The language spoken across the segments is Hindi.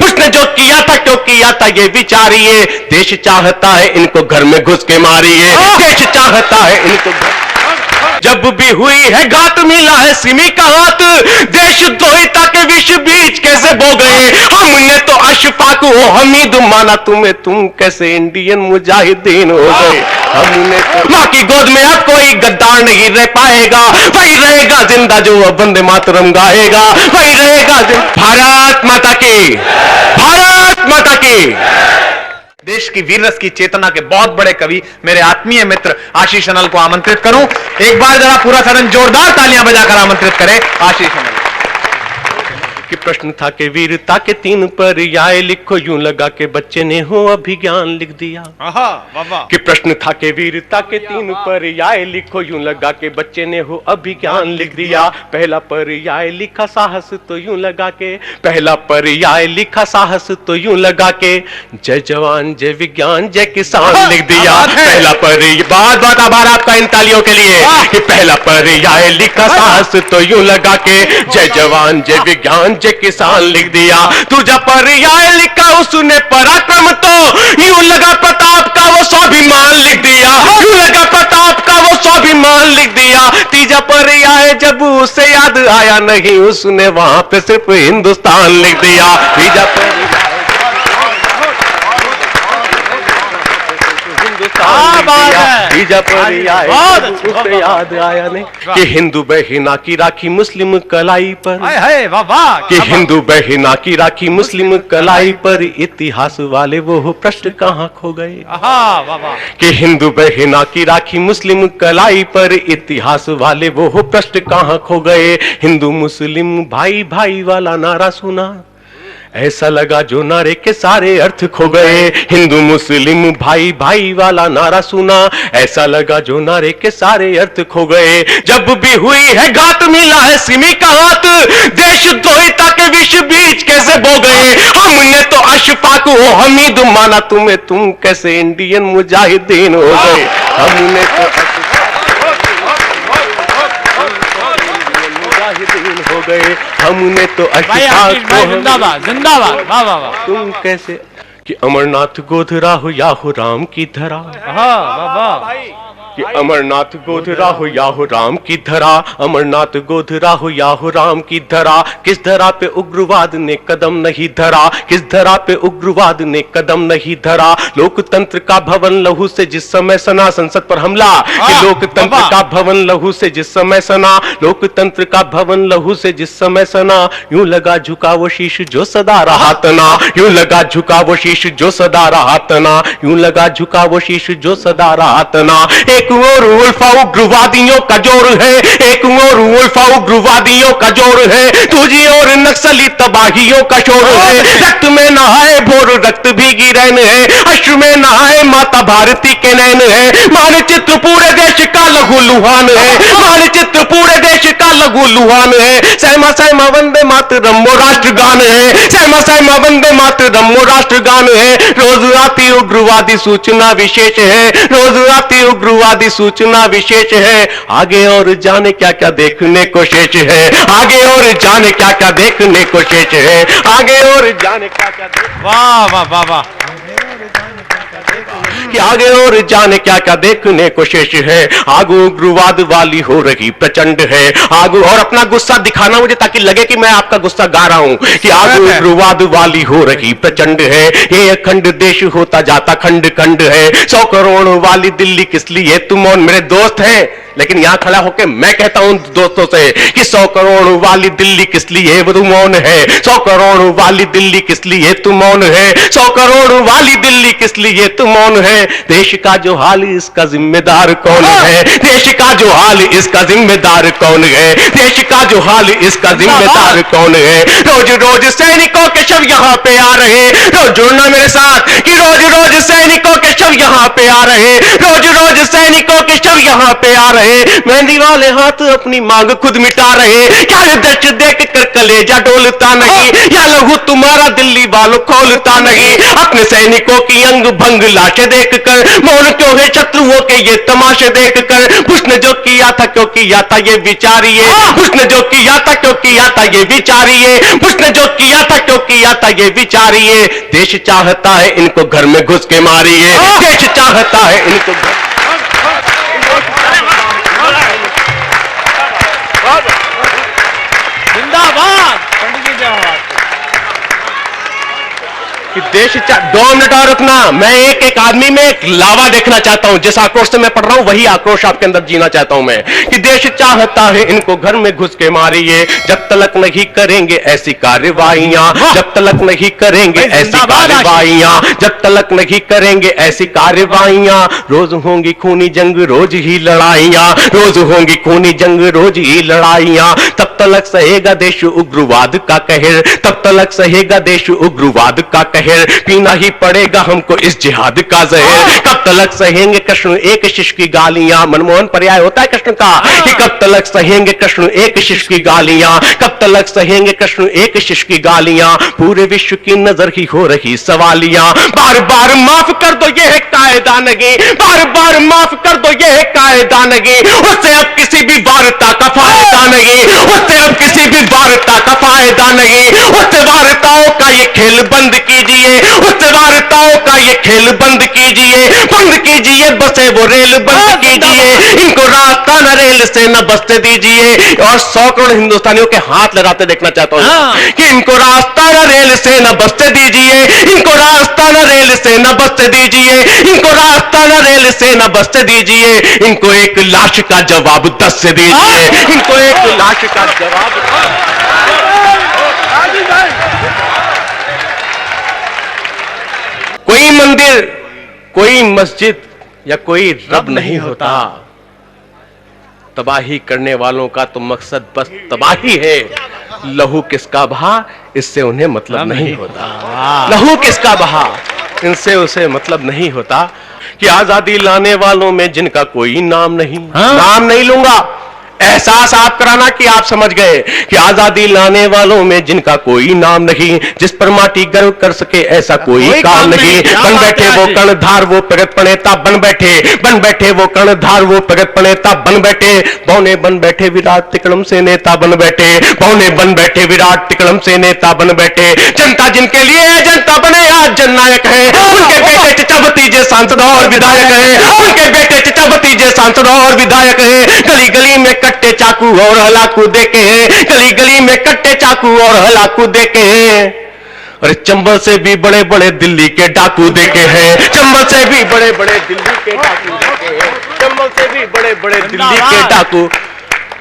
उसने जो किया था क्यों किया था ये विचारिए, देश चाहता है इनको घर में घुस के मारिए, देश चाहता है इनको जब भी हुई है घात मिला है सिमी का हाथ, देशद्रोहिता के विष बीज कैसे बो गए, हमने तो अशफाक हो हमीद माना तुम्हें, तुम कैसे इंडियन मुजाहिदीन हो गए, हमने तो माँ की गोद में अब कोई गद्दार नहीं रह पाएगा, वही रहेगा जिंदा जो अब वंदे मातरम गाएगा, वही रहेगा भारत माता की, भारत माता की। देश की वीर रस की चेतना के बहुत बड़े कवि मेरे आत्मीय मित्र आशीष अनल को आमंत्रित करूं। एक बार जरा पूरा सदन जोरदार तालियां बजाकर आमंत्रित करें आशीष अनल कि प्रश्न था कि वीरता के 3 पर्याय लिखो, यूं लगा के बच्चे ने हो अभिज्ञान लिख दिया। कि प्रश्न था कि वीरता के 3 पर्याय लिखो, यूं लगा के बच्चे ने हो अभिज्ञान लिख दिया। पहला पर्याय लिखा साहस तो यूं लगा के, पहला पर्याय लिखा साहस तो यूं लगा के, जय जवान जय विज्ञान जय किसान लिख दिया। पहला पर्याय, बहुत बहुत आभार आपका इन तालियों के लिए। कि पहला पर्याय लिखा साहस तो यूं लगा के, जय जवान जय विज्ञान जय किसान लिख दिया। दूजा पर्याय लिखा उसने पराक्रम तो यूं लगा प्रताप का वो स्वाभिमान लिख दिया, यूं लगा प्रताप का वो स्वाभिमान लिख दिया। तीजा पर्याय जब उसे याद आया नहीं, उसने वहां पे सिर्फ हिंदुस्तान लिख दिया। तीजा पर्याय उसे याद आया नहीं कि हिंदू बहिना की राखी मुस्लिम कलाई पर, कि हिंदू बहिना की राखी मुस्लिम कलाई पर, इतिहास वाले वो प्रश्न कहाँ खो गए। कि हिंदू बहिना की राखी मुस्लिम कलाई पर, इतिहास वाले वो प्रश्न कहाँ खो गए। हिंदू मुस्लिम भाई भाई वाला नारा सुना, ऐसा लगा जो नारे के सारे अर्थ खो गए। हिंदू मुस्लिम भाई भाई वाला नारा सुना, ऐसा लगा जो नारे के सारे अर्थ खो गए। जब भी हुई है घात मिला है सिमी का हाथ, देशद्रोहिता के विष बीज कैसे बो गए। हमने तो अशफाक हो हमीद माना तुम्हें, तुम कैसे इंडियन मुजाहिदीन हो गए। हमने तो हो गए, हमने तो जिंदाबाद जिंदाबाद, वाह वाह वाह। तुम कैसे कि अमरनाथ गोधरा हो या हो राम की धरा, कि अमरनाथ गोधरा हो या हो राम की धरा, अमरनाथ गोधरा हो या हो राम की धरा। किस धरा पे उग्रवाद ने कदम नहीं धरा, किस धरा पे उग्रवाद ने कदम नहीं धरा। लोकतंत्र का भवन लहू से जिस समय सना संसद पर हमला, कि लोकतंत्र का भवन लहू से जिस समय सना, लोकतंत्र का भवन लहू से जिस समय सना। यूं लगा झुका वो शीश जो सदा रहा तना, यूं लगा झुका वो शीश जो सदा रहा तना, यूं लगा झुका वो शीश जो सदा रहा तना। एक और उल्फा उग्रवादियों का जोर है, एक और उल्फा उग्रवादियों का जोर है, दूसरी ओर नक्सली तबाहियों का शोर है। रक्त में नहाए भोर रक्त भीगी रहन है, अश्रु में नहाए माता भारती के नैन है। मानचित्र पूरे देश का लघु लुहान है, मानचित्र पूरे देश का लघु लुहान है। सहमा सहमा वंदे मातरम वो राष्ट्रगान है, सहमा सहमा वंदे मातरम वो राष्ट्रगान है। रोज आती उग्रवादी सूचना विशेष है, रोज आती उग्रवादी सूचना विशेष है। आगे और जाने क्या क्या देखने को शेष है, आगे और जाने क्या क्या देखने को शेष है, आगे और जाने क्या क्या। वाह वाह वाह वाह। कि आगे और जाने क्या क्या देखने को शेष है। आग उग्रवाद वाली हो रही प्रचंड है, आग और अपना गुस्सा दिखाना मुझे ताकि लगे कि मैं आपका गुस्सा गा रहा हूं। कि आग उग्रवाद वाली हो रही प्रचंड है, ये अखंड देश होता जाता खंड खंड है। 100 करोड़ वाली दिल्ली किस लिए तुम और मेरे दोस्त हैं, लेकिन यहां खड़ा होकर मैं कहता हूं दोस्तों से कि 100 करोड़ वाली दिल्ली किस लिए तुम मौन है, 100 करोड़ वाली दिल्ली किस लिए तुम मौन है, 100 करोड़ वाली दिल्ली किस लिए तुम मौन है। देश का जो हाल इसका जिम्मेदार कौन है, देश का जो हाल इसका जिम्मेदार कौन है, देश का जो हाल इसका जिम्मेदार कौन है। रोज रोज सैनिकों के शव यहाँ पे आ रहे, रोज जुड़ना मेरे साथ कि रोज रोज सैनिकों के शव यहाँ पे आ रहे, रोज रोज सैनिकों के शव यहाँ पे आ रहे। रहे, मेहंदी वाले हाथ अपनी मांग खुद मिटा रहे। क्या ये दृश्य देख कर कलेजा डोलता नहीं, या लहू तुम्हारा दिल्ली वालों खोलता नहीं। अपने सैनिकों की अंग भंग लाशें देखकर मौन क्यों है शत्रुओं के ये तमाशे देखकर। उसने जो किया था क्यों किया था ये विचारिए, उसने जो किया था क्यों किया था ये विचारिए, उसने जो किया था क्यों किया था ये विचारिए। देश चाहता है इनको घर में घुस के मारिए, देश चाहता है इनको जिंदाबाद पंडित जी जिंदाबाद। कि देश 2 मिनट और रुकना। मैं एक एक आदमी में एक लावा देखना चाहता हूं। जिस आक्रोश से मैं पढ़ रहा हूं वही आक्रोश आपके अंदर जीना चाहता हूं मैं। कि देश चाहता है इनको घर में घुस के मारिए, जब तक नहीं करेंगे ऐसी कार्रवाइयां, जब तक नहीं करेंगे ऐसी कार्रवाइयां, जब तक नहीं करेंगे ऐसी कार्रवाइयां। रोज होंगी खूनी जंग रोज ही लड़ाइयां, रोज होंगी खूनी जंग रोज ही लड़ाइयां। तब तक सहेगा देश उग्रवाद का कहर, तब तक सहेगा देश उग्रवाद का कहर। पीना ही पड़ेगा हमको इस जिहाद का जहर। कब तक सहेंगे कृष्ण एक शिष्य की गालियां। मनमोहन पर्याय होता है कृष्ण का कि कब तक सहेंगे कृष्ण एक शिष्य की गालियां, कब तक सहेंगे कृष्ण एक शिष्य की गालियां। पूरे विश्व की नजर ही हो रही सवालियां। बार बार माफ कर दो ये है कायदा नहीं, बार बार माफ कर दो ये है कायदा नहीं। उससे अब किसी भी वार्ता का फायदा नहीं, उससे अब किसी भी वार्ता का फायदा नहीं। उससे वार्ताओं का ये खेल बंद कीजिए, उससे वार्ताओं का ये खेल बंद कीजिए, बंद कीजिए बसे वो रेल बंद कीजिए। इनको रास्ता न रेल से न बसते दीजिए। और 100 करोड़ हिंदुस्तानियों के हाथ लगाते देखना चाहता हूं कि इनको रास्ता न रेल से न बसते दीजिए, इनको रास्ता न रेल से न बसते दीजिए, इनको रास्ता न रेल से न बसते दीजिए। इनको एक लाश का जवाब 10 से दीजिए, इनको एक लाश का जवाब। कोई मंदिर, कोई मस्जिद या कोई रब नहीं होता। तबाही करने वालों का तो मकसद बस तबाही है। लहू किसका बहा इससे उन्हें मतलब नहीं होता, लहू किसका बहा इनसे उसे मतलब नहीं होता। कि आजादी लाने वालों में जिनका कोई नाम नहीं, नाम नहीं लूंगा। एहसास आप कराना कि आप समझ गए कि आजादी लाने वालों में जिनका कोई नाम नहीं, जिस पर माटी गर्व कर सके ऐसा कोई काम नहीं। बन बैठे वो कर्णधार वो प्रगत प्रणेता बन बैठे, बन बैठे वो कर्णधार वो प्रगत प्रणेता बन बैठे। बौने बन बैठे विराट तिकड़म से नेता बन बैठे, बौने बन बैठे विराट तिकड़म से नेता बन बैठे। जनता जिनके लिए जनता बने आज जननायक है, उनके बेटे चचा भतीजे सांसद और विधायक है, उनके बेटे चचा भतीजे सांसद और विधायक है। गली गली में कट्टे चाकू और हलाकू देके हैं, गली गली में कट्टे चाकू और हलाकू देके हैं। अरे चंबल से भी बड़े बड़े दिल्ली के डाकू देके हैं, चंबल से भी बड़े बड़े दिल्ली के डाकू देके हैं, चंबल से भी बड़े बड़े दिल्ली के डाकू।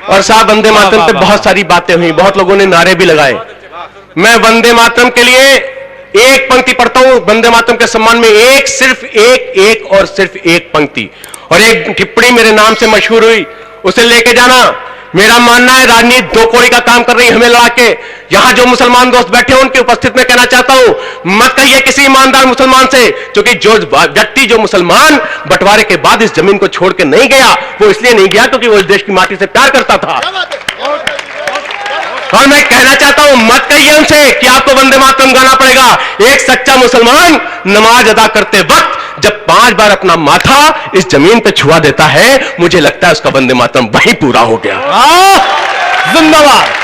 और साहब वंदे मातरम पे बहुत सारी बातें हुई, बहुत लोगों ने नारे भी लगाए। मैं वंदे मातरम के लिए एक पंक्ति पढ़ता हूं, वंदे मातरम के सम्मान में एक, सिर्फ एक और सिर्फ एक पंक्ति। और एक टिप्पणी मेरे नाम से मशहूर हुई, उसे लेके जाना। मेरा मानना है राजनीति 2 कौड़ी का काम कर रही है हमें लड़ा के। यहां जो मुसलमान दोस्त बैठे हैं उनकी उपस्थिति में कहना चाहता हूं, मत कहिए किसी ईमानदार मुसलमान से, क्योंकि जो व्यक्ति जो मुसलमान बंटवारे के बाद इस जमीन को छोड़ के नहीं गया, वो इसलिए नहीं गया क्योंकि वो इस देश की माटी से प्यार करता था। और मैं कहना चाहता हूं, मत कहिए उनसे कि आपको वंदे मातरम गाना पड़ेगा। एक सच्चा मुसलमान नमाज अदा करते वक्त जब 5 बार अपना माथा इस जमीन पे छुआ देता है, मुझे लगता है उसका वंदे मातरम वहीं पूरा हो गया। जिंदाबाद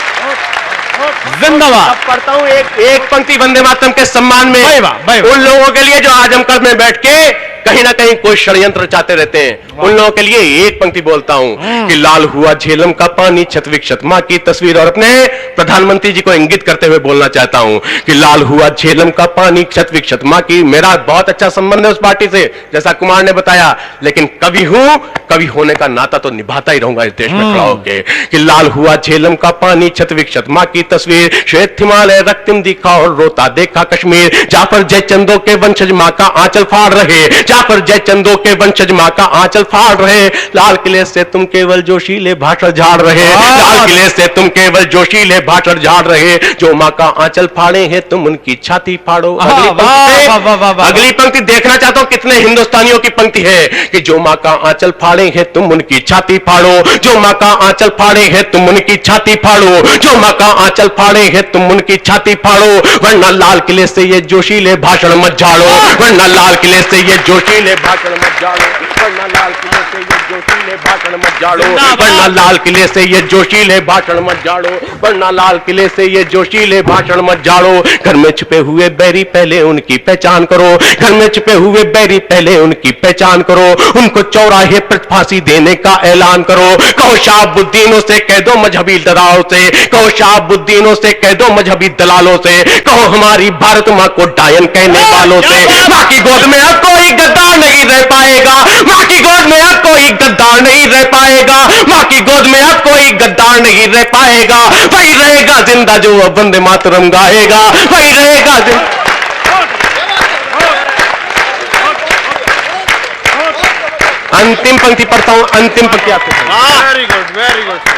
जिंदाबाद। अब पढ़ता हूं एक पंक्ति वंदे मातरम के सम्मान में, उन लोगों के लिए जो आजमगढ़ में बैठ के कहीं ना कहीं कोई षड्यंत्र चाहते रहते हैं, उन लोगों के लिए एक पंक्ति बोलता हूं कि लाल हुआ झेलम का पानी छत विक्षत मां की तस्वीर। और अपने प्रधानमंत्री जी को इंगित करते हुए बोलना चाहता हूं कि लाल हुआ झेलम का पानी छत विक्षत मां की। मेरा बहुत अच्छा संबंध है उस पार्टी से, जैसा कुमार ने बताया, लेकिन कभी हूं कभी होने का नाता तो निभाता ही रहूंगा इस देश में खड़ा होके। कि लाल हुआ झेलम का पानी छत विक्षत मां की तस्वीर, श्वेत हिमालय रक्तिम दिखा और रोता देखा कश्मीर। जाफर जयचंदों के वंशज मां का आंचल फाड़ रहे, जाफर जयचंदो के वंशज माँ का आंचल फाड़ रहे, लाल किले से तुम केवल जोशीले भाषण झाड़ रहे, लाल किले से तुम केवल जोशीले भाषण झाड़ रहे, जो माँ का आंचल फाड़े हैं तुम उनकी छाती फाड़ो। अगली पंक्ति देखना चाहता हूं कितने हिंदुस्तानियों की पंक्ति है कि जो माँ का आंचल फाड़े हैं तुम उनकी छाती फाड़ो, जो माँ का आंचल फाड़े हैं तुम उनकी छाती फाड़ो, जो माँ का आंचल फाड़े हैं तुम उनकी छाती फाड़ो, वरना लाल किले से ये जोशीले भाषण मत झाड़ो, वरना लाल किले से ये जोशीले भाषण मत झाड़ो, वरना लाल किले से ये जोशीले भाषण मत झाड़ो, वरना लाल किले से ये जोशीले भाषण मत झाड़ो, वरना लाल किले से ये जोशीले भाषण मत झाड़ो। घर में छुपे हुए बैरी पहले उनकी पहचान करो, घर में छुपे हुए बैरी पहले उनकी पहचान करो, उनको चौराहे पर फांसी देने का ऐलान करो। कहो शहाबुद्दीनों से कह दो मजहबी दलालों से, कहो शहाबुद्दीनों से कह दो मजहबी दलालों से, कहो हमारी भारत माँ को डायन कहने वालों से, माँ की गोद में अब कोई गद्दार नहीं रह पाएगा, माँ की गोद में अब कोई गद्दार नहीं रह पाएगा, माँ की गोद में अब कोई गद्दार नहीं रह पाएगा, वही रहेगा जिंदा जो अब वंदे मातरम गाएगा, वही रहेगा जिंदा। अंतिम पंक्ति पढ़ता हूं, अंतिम पंक्ति आपके सामने। Very good, very good.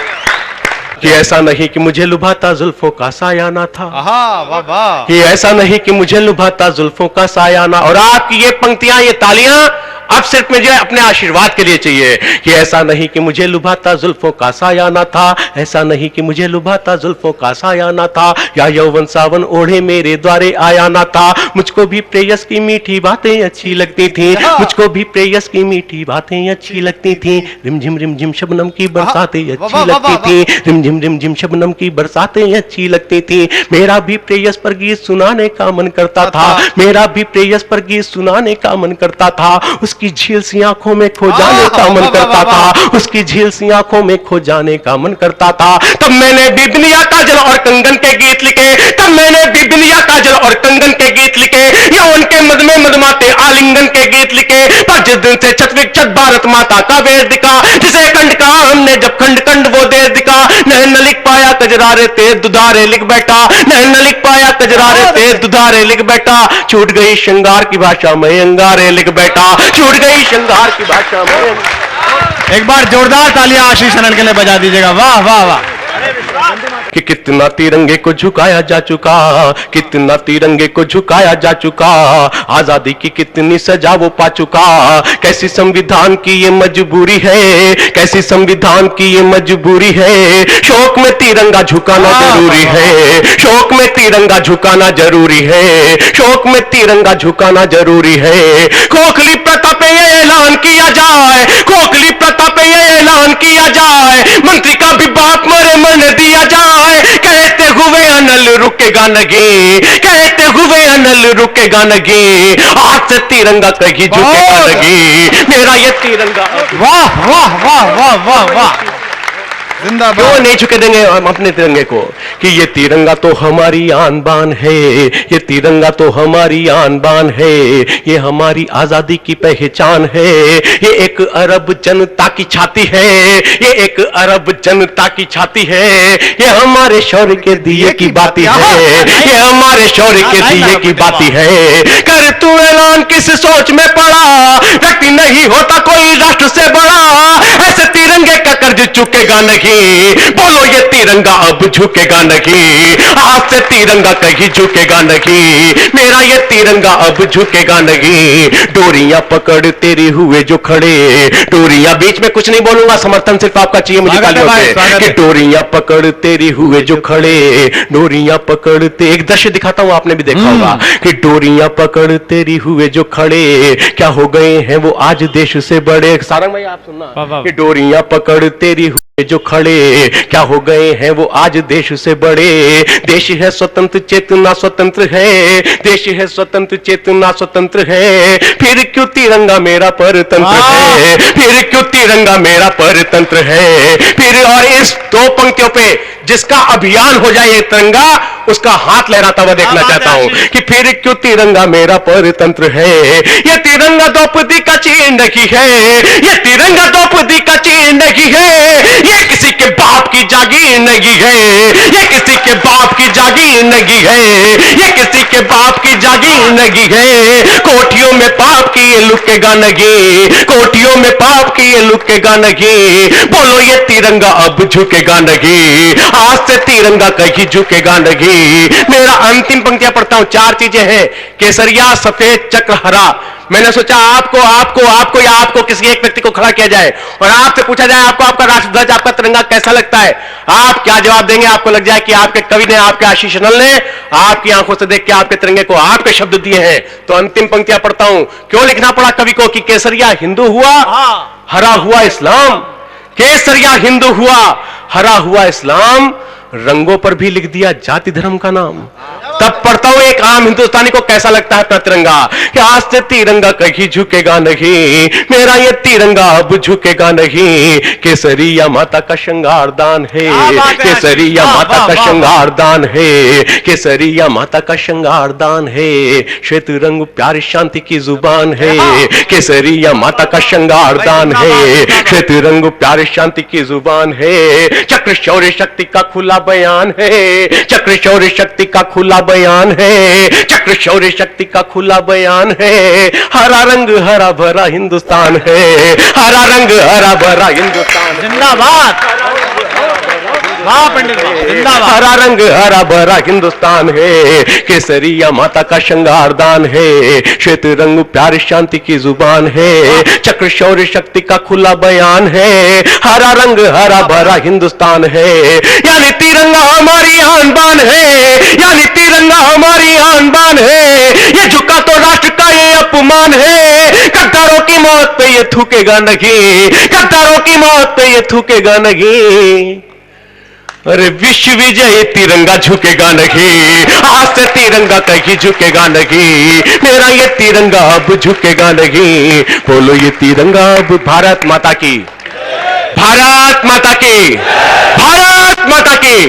कि ऐसा नहीं कि मुझे लुभाता जुल्फों का साया ना था, वाह वाह। कि ऐसा नहीं कि मुझे लुभाता जुल्फों का साया ना। और आपकी ये पंक्तियां, ये तालियां अब सिर्फ मुझे अपने आशीर्वाद के लिए चाहिए कि ऐसा नहीं कि मुझे लुभाता जुल्फों का साया ना था, ऐसा नहीं कि मुझे लुभाता जुल्फों का साया ना था, या यौवन सावन ओढ़े मेरे द्वारे आया ना था। मुझको भी प्रेयस की मीठी बातें अच्छी लगती थी, मुझको भी प्रेयस की मीठी बातें अच्छी लगती थी, रिमझिम शबनम की बरसातें अच्छी लगती थी, रिमझिम शबनम की बरसातें अच्छी लगती थी। मेरा भी प्रेयस पर गीत सुनाने का मन करता था, मेरा भी प्रेयस पर गीत सुनाने का मन करता था, उसकी झील सी आंखों में खो जाने का मन करता था, उसकी झील सी आंखों में खो जाने का मन करता था। तब मैंने बिबनिया काजल और कंगन के गीत लिखे, तब मैंने बिबनिया काजल और कंगन के गीत लिखे, या उनके मद में मदमाते आलिंगन के गीत लिखे। पर जिस दिन से छत विक्षत भारत माता का वेद दिखा, जिसे खंड कहा हमने जब खंड खंड वो देश दिखा, नहीं न लिख पाया कजरारे तेज दुधारे लिख बैठा, नहीं न लिख पाया कजरारे तेज दुधारे लिख बैठा, छूट गई श्रृंगार की भाषा में अंगारे लिख बैठा, छूट गई श्रृंगार की भाषा में। एक बार जोरदार तालियां आशीष आनंद के लिए बजा दीजिएगा। वाह वाह वाह। कि कितना तिरंगे को झुकाया जा चुका, कितना तिरंगे को झुकाया जा चुका, आजादी की कितनी सजा वो पा चुका। कैसी संविधान की ये मजबूरी है, कैसी संविधान की ये मजबूरी है, शौक में तिरंगा झुकाना जरूरी है, शौक में तिरंगा झुकाना जरूरी है, शौक में तिरंगा झुकाना जरूरी है। खोखली प्रथा पे ये ऐलान किया जाए, खोखली प्रथा पे ये ऐलान किया जाए, मंत्री का भी बाप मरे मरने दिया जाए। कहते हुए अनल रुकेगा नहीं, कहते हुए अनल रुकेगा नहीं, आज से तिरंगा कहीं झुकेगा नहीं, मेरा ये तिरंगा। वाह वाह वाह वाह वाह वाह। जिंदाबाद। क्यों नहीं झुके देंगे हम अपने तिरंगे को, कि ये तिरंगा तो हमारी आन बान है, ये तिरंगा तो हमारी आन बान है, ये हमारी आजादी की पहचान है, ये एक अरब जनता की छाती है, ये एक अरब जनता की छाती है, ये हमारे शौर्य के दिए की बाती है, ये हमारे शौर्य के दिए की बाती है। कर तू ऐलान किस सोच में पड़ा, व्यक्ति नहीं होता कोई राष्ट्र से बड़ा, ऐसे तिरंगे का कर्ज चुकेगा नहीं, बोलो ये तिरंगा अब झुकेगा नहीं, आज से तिरंगा कहीं झुकेगा नहीं, मेरा ये तिरंगा अब झुकेगा नहीं। डोरियां पकड़ तेरे हुए जो खड़े, डोरियां, बीच में कुछ नहीं बोलूंगा, समर्थन सिर्फ आपका चाहिए मुझे तालियों पे, कि डोरियां पकड़ तेरे हुए जो खड़े, डोरियां पकड़ते, एक दृश्य दिखाता हूं आपने भी देखा होगा, कि डोरियां पकड़ तेरी हुए जो खड़े, क्या हो गए हैं वो आज देश से बड़े। सारंग भाई आप सुनना, कि डोरियां पकड़ तेरी जो खड़े, क्या हो गए हैं वो आज देश से बड़े। देश है स्वतंत्र चेतना स्वतंत्र है, देश है स्वतंत्र चेतना स्वतंत्र है, फिर क्यों तिरंगा मेरा परतंत्र है, फिर क्यों तिरंगा मेरा परतंत्र है। फिर और इस दो पंक्तियों पे जिसका अभियान हो जाए ये तिरंगा, उसका हाथ लहराता हुआ देखना चाहता हूं, कि फिर क्यों तिरंगा मेरा परतंत्र है। ये तिरंगा द्रौपदी का चिन्ह नहीं है, ये तिरंगा द्रौपदी का चिन्ह जागीर नहीं है, ये किसी के बाप की जागीर नहीं है, ये किसी के बाप की जागीर नहीं है, ये किसी के बाप की जागीर नहीं है। कोठियों में पाप की ये लुकेगा नहीं, कोठियों में पाप की ये लुकेगा नहीं। बोलो ये तिरंगा अब झुकेगा नहीं, आज से तिरंगा कहीं झुकेगा नहीं। मेरा अंतिम पंक्तियां पढ़ता हूं, 4 चीजें हैं, केसरिया, सफेद, चक्र, हरा। मैंने सोचा आपको आपको आपको या आपको किसी एक व्यक्ति को खड़ा किया जाए और आपसे पूछा जाए आपको आपका राष्ट्रध्वज, आपका तिरंगा कैसा लगता है। आप क्या जवाब देंगे? आपको लग जाए कि आपके कवि ने, आपके आशीष अनल ने आपकी आंखों से देख के आपके तिरंगे को आपके शब्द दिए हैं। तो अंतिम पंक्तियां पढ़ता हूं। क्यों लिखना पड़ा कवि को कि केसरिया हिंदू हुआ, हरा हुआ इस्लाम। केसरिया हिंदू हुआ, हरा हुआ इस्लाम, रंगों पर भी लिख दिया जाति धर्म का नाम। तब पढ़ता हूं एक आम हिंदुस्तानी को कैसा लगता है अपना तिरंगा, कि आज से तिरंगा कहीं झुकेगा नहीं, मेरा ये तिरंगा अब झुकेगा नहीं। केसरिया माता का श्रृंगार दान है, केसरिया माता का श्रृंगार दान है, केसरिया माता का श्रृंगार दान है। श्वेत रंग प्यार शांति की जुबान है, केसरिया माता का श्रृंगार दान है। श्वेत रंग प्यार शांति की जुबान है। चक्र शौर्य शक्ति का खुला बयान है, चक्र शौर्य शक्ति का खुला बयान है, चक्र शौर्य शक्ति का खुला बयान है। हरा रंग हरा भरा हिंदुस्तान है, हरा रंग हरा भरा हिंदुस्तान। जिंदाबाद, वाह पंडित जिंदाबाद। हरा रंग हरा भरा हिंदुस्तान है, केसरिया माता का श्रृंगार दान है। श्वेत रंग प्यार शांति की जुबान है, चक्र शौर्य शक्ति का खुला बयान है। हरा रंग हरा भरा हिंदुस्तान है, यानी तिरंगा हमारी आन बान है, यानी तिरंगा हमारी आन बान है। ये झुका तो राष्ट्र का ये अपमान है, गद्दारों की मौत पे ये थूकेगा नहीं, गद्दारों की मौत पे ये थूकेगा नहीं। अरे विश्व विजय तिरंगा झुकेगा नहीं, आज से तिरंगा कहीं झुकेगा नहीं, मेरा ये तिरंगा अब झुकेगा नहीं। बोलो ये तिरंगा अब भारत माता की, भारत माता की, भारत माता की।